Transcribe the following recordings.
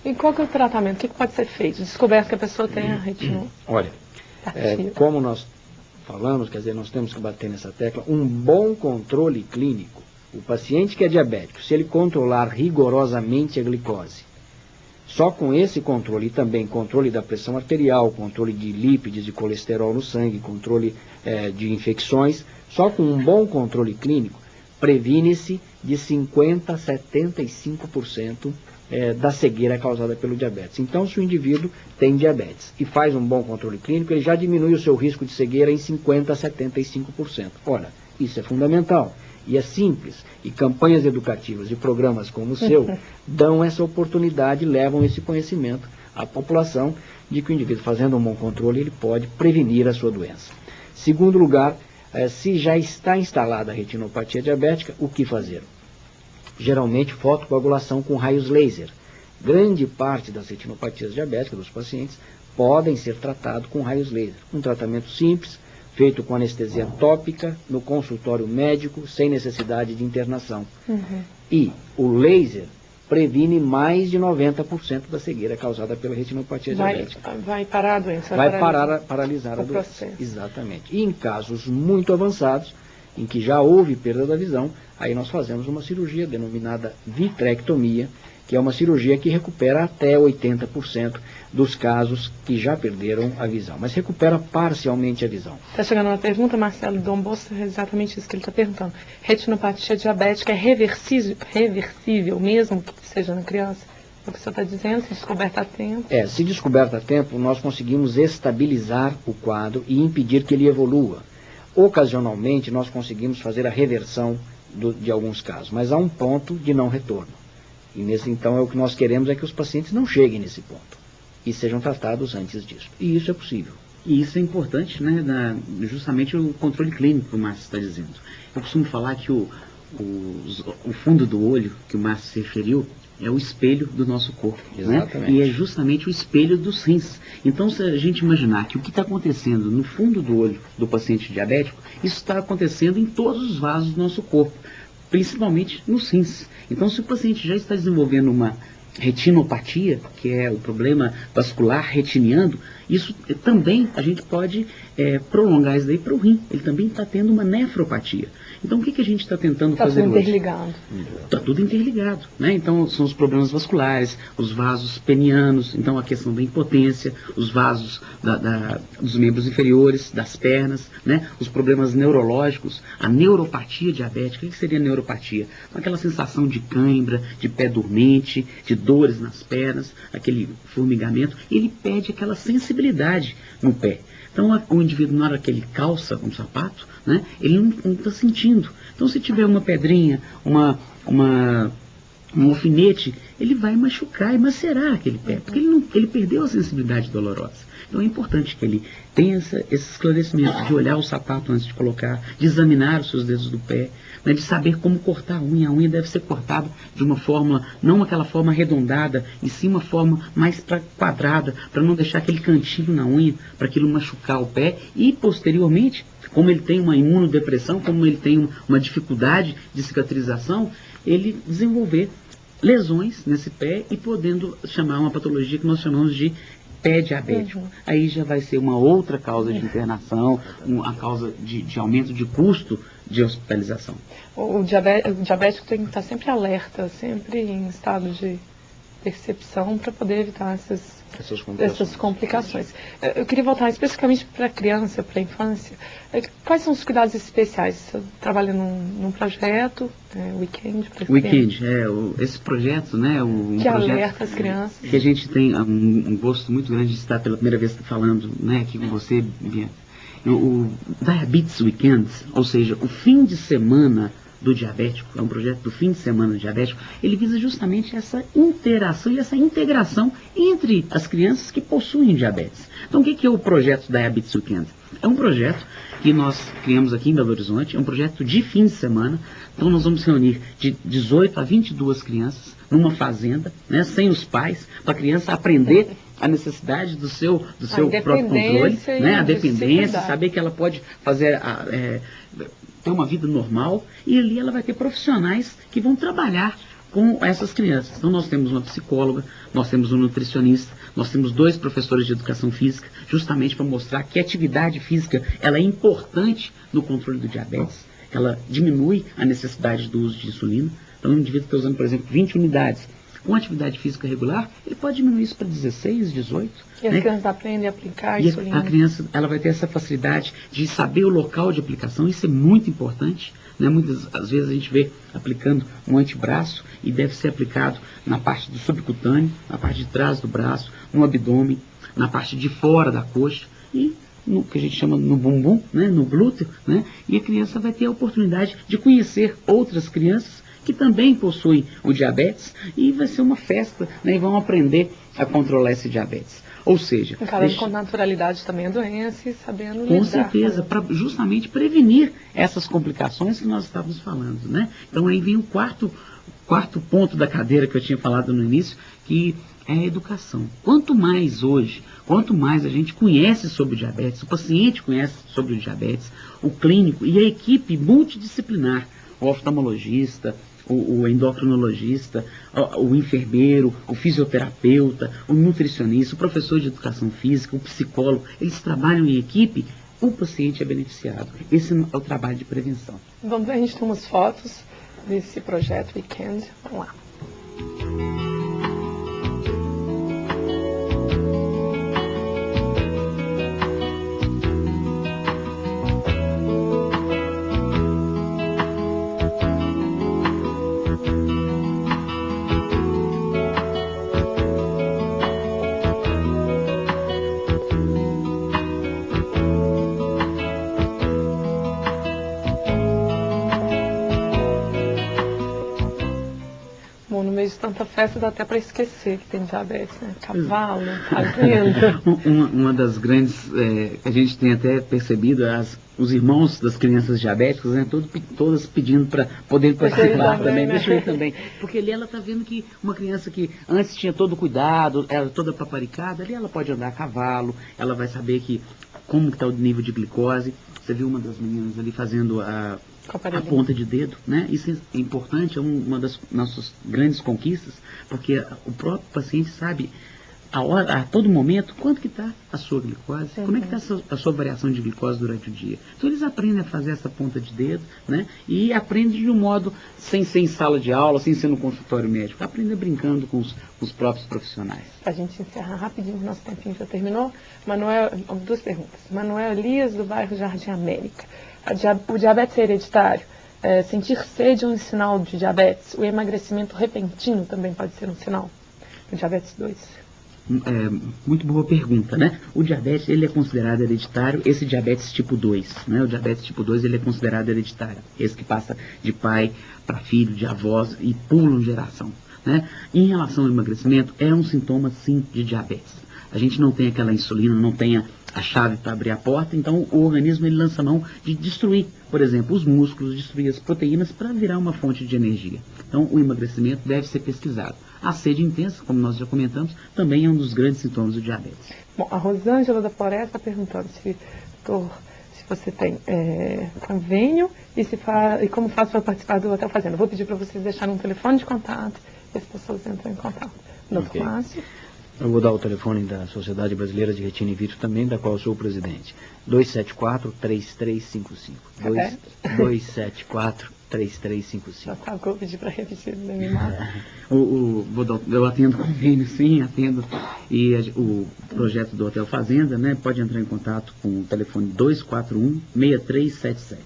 E qual que é o tratamento? O que pode ser feito? Descoberto que a pessoa tem a retinopatia. Olha, como nós falamos, quer dizer, nós temos que bater nessa tecla, um bom controle clínico. O paciente que é diabético, se ele controlar rigorosamente a glicose, só com esse controle, e também controle da pressão arterial, controle de lípides, de colesterol no sangue, controle de infecções, só com um bom controle clínico, previne-se de 50% a 75% da cegueira causada pelo diabetes. Então, se o indivíduo tem diabetes e faz um bom controle clínico, ele já diminui o seu risco de cegueira em 50% a 75%. Ora, isso é fundamental. E é simples, e campanhas educativas e programas como o seu dão essa oportunidade, levam esse conhecimento à população de que o indivíduo fazendo um bom controle, ele pode prevenir a sua doença. Segundo lugar, se já está instalada a retinopatia diabética, o que fazer? Geralmente fotocoagulação com raios laser. Grande parte das retinopatias diabéticas dos pacientes podem ser tratados com raios laser. Um tratamento simples, feito com anestesia tópica, no consultório médico, sem necessidade de internação. E o laser previne mais de 90% da cegueira causada pela retinopatia diabética. Vai parar a doença. Vai paralisar a doença. Exatamente. E em casos muito avançados, em que já houve perda da visão, aí nós fazemos uma cirurgia denominada vitrectomia, que é uma cirurgia que recupera até 80% dos casos que já perderam a visão, mas recupera parcialmente a visão. Está chegando uma pergunta, Marcelo Dom Bosco, é exatamente isso que ele está perguntando. Retinopatia diabética é reversível mesmo que seja na criança? É o que o senhor está dizendo, se descoberta a tempo? Se descoberta a tempo, nós conseguimos estabilizar o quadro e impedir que ele evolua. Ocasionalmente, nós conseguimos fazer a reversão de alguns casos, mas há um ponto de não retorno. E então o que nós queremos é que os pacientes não cheguem nesse ponto e sejam tratados antes disso. E isso é possível. E isso é importante, né, justamente o controle clínico que o Márcio está dizendo. Eu costumo falar que o fundo do olho, que o Márcio se referiu, é o espelho do nosso corpo. Exatamente. Né? E é justamente o espelho dos rins. Então, se a gente imaginar que o que está acontecendo no fundo do olho do paciente diabético, isso está acontecendo em todos os vasos do nosso corpo, principalmente nos rins. Então, se o paciente já está desenvolvendo uma retinopatia, que é o problema vascular retiniano, isso também a gente pode prolongar isso daí para o rim. Ele também está tendo uma nefropatia. Então, o que a gente está tentando fazer hoje? Está tudo interligado. Está tudo interligado, né? Então, são os problemas vasculares, os vasos penianos, então a questão da impotência, os vasos dos membros inferiores, das pernas, né? Os problemas neurológicos, a neuropatia diabética. O que seria neuropatia? Aquela sensação de cãibra, de pé dormente, de dores nas pernas, aquele formigamento. Ele perde aquela sensibilidade no pé. Então, o indivíduo, na hora que ele calça um sapato, né, ele não está sentindo. Então, se tiver uma pedrinha, um alfinete, ele vai machucar e macerar aquele pé, porque ele perdeu a sensibilidade dolorosa. Então, é importante que ele tenha esse esclarecimento de olhar o sapato antes de colocar, de examinar os seus dedos do pé, né, de saber como cortar a unha. A unha deve ser cortada de uma forma, não aquela forma arredondada, e sim uma forma mais quadrada, para não deixar aquele cantinho na unha, para aquilo machucar o pé. E, posteriormente, como ele tem uma imunodepressão, como ele tem uma dificuldade de cicatrização, ele desenvolver lesões nesse pé e podendo chamar uma patologia que nós chamamos de pé diabético. Aí já vai ser uma outra causa de internação, a causa de aumento de custo de hospitalização. O diabético tem que estar sempre alerta, sempre em estado de percepção para poder evitar essas complicações. Eu queria voltar especificamente para a criança, para a infância. Quais são os cuidados especiais? Você trabalha num projeto, Weekend, para Weekend, esse projeto, né? Que alerta as crianças. Que a gente tem um gosto muito grande de estar pela primeira vez falando, né, aqui com você, Bia. O Diabetes Weekend, ou seja, o fim de semana do diabético, é um projeto do fim de semana do diabético, ele visa justamente essa interação e essa integração entre as crianças que possuem diabetes. Então, o que é o projeto Diabetes Weekend? É um projeto que nós criamos aqui em Belo Horizonte, é um projeto de fim de semana. Então, nós vamos reunir de 18 a 22 crianças numa fazenda, né, sem os pais, para a criança aprender a necessidade do seu próprio controle, né, a dependência, saber que ela pode fazer ter uma vida normal, e ali ela vai ter profissionais que vão trabalhar com essas crianças. Então nós temos uma psicóloga, nós temos um nutricionista, nós temos 2 professores de educação física, justamente para mostrar que a atividade física ela é importante no controle do diabetes, ela diminui a necessidade do uso de insulina. Então um indivíduo está usando, por exemplo, 20 unidades. Com atividade física regular, ele pode diminuir isso para 16, 18. E as crianças aprendem a aplicar a insulina. A criança ela vai ter essa facilidade de saber o local de aplicação, isso é muito importante. Né? Muitas às vezes a gente vê aplicando um antebraço e deve ser aplicado na parte do subcutâneo, na parte de trás do braço, no abdômen, na parte de fora da coxa e no que a gente chama no bumbum, né? No glúteo, né? E a criança vai ter a oportunidade de conhecer outras crianças que também possuem o diabetes e vai ser uma festa, né? E vão aprender a controlar esse diabetes. Ou seja, encarando com naturalidade também a doença e sabendo lidar. Com certeza, para justamente prevenir essas complicações que nós estávamos falando, né? Então aí vem o quarto ponto da cadeira que eu tinha falado no início, que é a educação. Quanto mais a gente conhece sobre o diabetes, o paciente conhece sobre o diabetes, o clínico e a equipe multidisciplinar, o oftalmologista, o endocrinologista, o enfermeiro, o fisioterapeuta, o nutricionista, o professor de educação física, o psicólogo, eles trabalham em equipe, o paciente é beneficiado. Esse é o trabalho de prevenção. Vamos ver, a gente tem umas fotos desse projeto Weekend. Vamos lá. No meio de tanta festa dá até para esquecer que tem diabetes, né? Cavalo, fazenda. Uma das grandes, a gente tem até percebido, os irmãos das crianças diabéticas, né, todas pedindo para poder participar também, né? Deixa eu ir também. Porque ali ela está vendo que uma criança que antes tinha todo cuidado, era toda paparicada, ali ela pode andar a cavalo, ela vai saber como está o nível de glicose. Você viu uma das meninas ali fazendo a ponta de dedo, né? Isso é importante, é uma das nossas grandes conquistas, porque o próprio paciente sabe a todo momento quanto que está a sua glicose, como é que está a sua variação de glicose durante o dia. Então eles aprendem a fazer essa ponta de dedo, né? E aprendem de um modo sem ser em sala de aula, sem ser no consultório médico, aprendem brincando com os próprios profissionais. A gente encerra rapidinho, nosso tempinho já terminou. Manuel, 2 perguntas. Manuel Elias, do bairro Jardim América. O diabetes é hereditário? Sentir sede é um sinal de diabetes? O emagrecimento repentino também pode ser um sinal? O diabetes 2. Muito boa pergunta, né? O diabetes, ele é considerado hereditário, esse diabetes tipo 2, né? O diabetes tipo 2, ele é considerado hereditário. Esse que passa de pai para filho, de avós e pula geração, né? Em relação ao emagrecimento, é um sintoma, sim, de diabetes. A gente não tem aquela insulina, não tem a chave para abrir a porta, então o organismo ele lança mão de destruir, por exemplo, os músculos, destruir as proteínas para virar uma fonte de energia. Então o emagrecimento deve ser pesquisado. A sede intensa, como nós já comentamos, também é um dos grandes sintomas do diabetes. Bom, a Rosângela da Floresta está perguntando se você tem convênio e como faz para participar do Hotel Fazenda. Vou pedir para vocês deixarem um telefone de contato e as pessoas entram em contato. Doutor Márcio. Eu vou dar o telefone da Sociedade Brasileira de Retina in Vitro também, da qual eu sou o presidente. 274-3355. 274-3355. Vou pedir para repetir, me mata. Eu atendo convênio, sim, atendo. E o projeto do Hotel Fazenda, né, pode entrar em contato com o telefone 241-6377.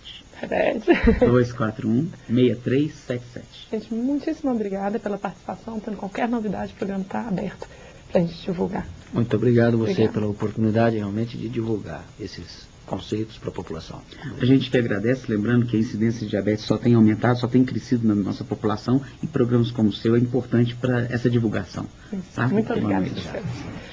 241-6377. Gente, muitíssimo obrigada pela participação. Tendo qualquer novidade, o programa está aberto para a gente divulgar. Muito obrigado você pela oportunidade realmente de divulgar esses conceitos para a população. A gente que agradece, lembrando que a incidência de diabetes só tem aumentado, só tem crescido na nossa população e programas como o seu é importante para essa divulgação. Tá? Muito obrigada.